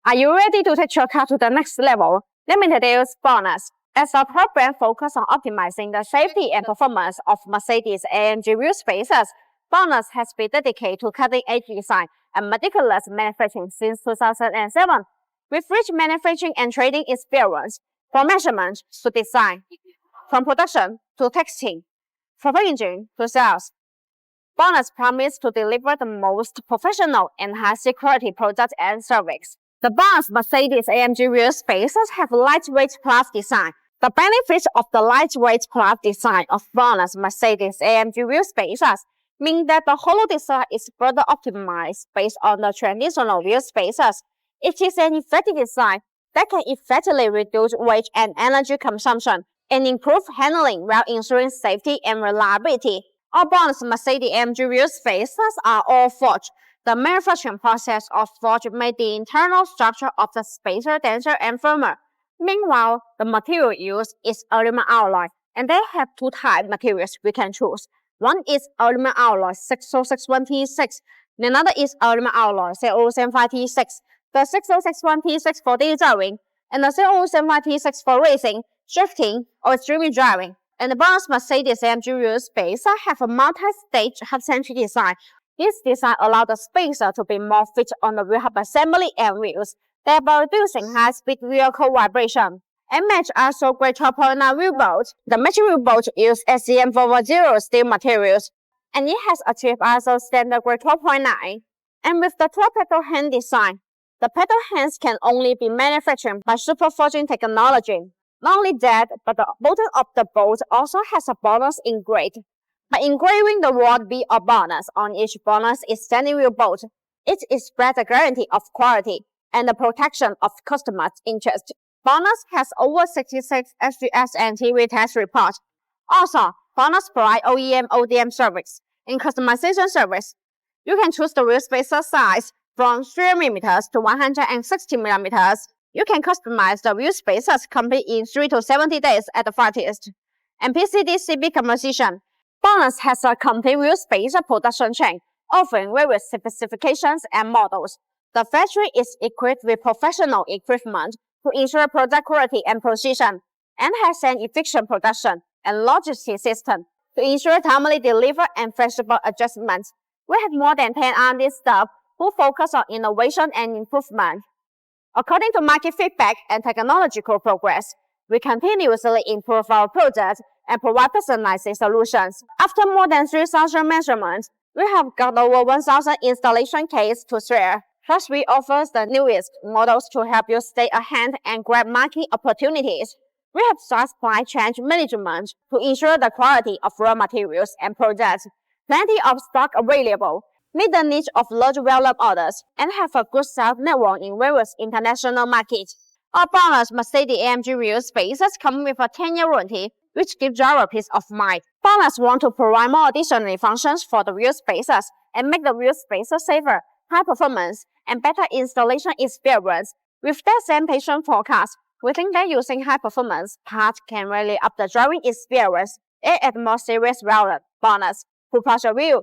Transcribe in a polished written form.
Are you ready to take your car to the next level? Let me introduce BONOSS. As a top brand focused on optimizing the safety and performance of Mercedes AMG wheel spaces, BONOSS has been dedicated to cutting-edge design and meticulous manufacturing since 2007. With rich manufacturing and trading experience, from measurement to design, from production to testing, from packaging to sales, BONOSS promises to deliver the most professional and high-security product and service. The BONOSS Mercedes AMG wheel spaces have lightweight plus design. The benefits of the lightweight plus design of BONOSS Mercedes AMG wheel spaces mean that the hollow design is further optimized based on the traditional wheel spaces. It is an effective design that can effectively reduce weight and energy consumption and improve handling while ensuring safety and reliability. All BONOSS Mercedes AMG wheel spaces are all forged. The manufacturing process of forge made the internal structure of the spacer denser and firmer. Meanwhile, the material used is aluminum alloy, and they have two type materials we can choose. One is aluminum alloy 6061T6, and another is aluminum alloy 6075T6. The 6061T6 for daily driving, and the 6075T6 for racing, drifting, or extreme driving. And the BONOSS Mercedes AMG wheel spacer have a multi-stage half-century design. This design allows the spacer to be more fit on the wheel hub assembly and wheels, thereby reducing high-speed vehicle vibration. And match also grade 12.9 wheel bolt. The matching wheel bolt uses SCM 410 steel materials, and it has achieved ISO standard grade 12.9. And with the 12-pedal hand design, the pedal hands can only be manufactured by super forging technology. Not only that, but the bottom of the bolt also has a BONOSS engraved. By engraving the word B or BONOSS on each BONOSS extending wheel bolt, it expresses a guarantee of quality and the protection of customers' interests. BONOSS has over 66 SGS and TV test reports. Also, BONOSS provides OEM ODM service and customization service. You can choose the wheel spacer size from 3mm to 160mm. You can customize the wheel spacers complete in 3 to 70 days at the fastest. And PCD-CB composition. BONOSS has a complete wheel spacer production chain, offering various specifications and models. The factory is equipped with professional equipment to ensure product quality and precision, and has an efficient production and logistics system to ensure timely delivery and flexible adjustments. We have more than 10 R&D staff who focus on innovation and improvement. According to market feedback and technological progress, we continuously improve our products and provide personalized solutions. After more than 3,000 measurements, we have got over 1,000 installation cases to share. Plus, we offer the newest models to help you stay ahead and grab market opportunities. We have supply chain management to ensure the quality of raw materials and products, plenty of stock available, meet the needs of large volume orders, and have a good sales network in various international markets. Our BONOSS Mercedes AMG wheel spaces come with a 10-year warranty, which gives driver peace of mind. BONOSS want to provide more additional functions for the wheel spaces and make the wheel spaces safer, high performance, and better installation experience. With that same patient forecast, we think that using high performance parts can really up the driving experience and add more serious value. BONOSS, who push your wheel.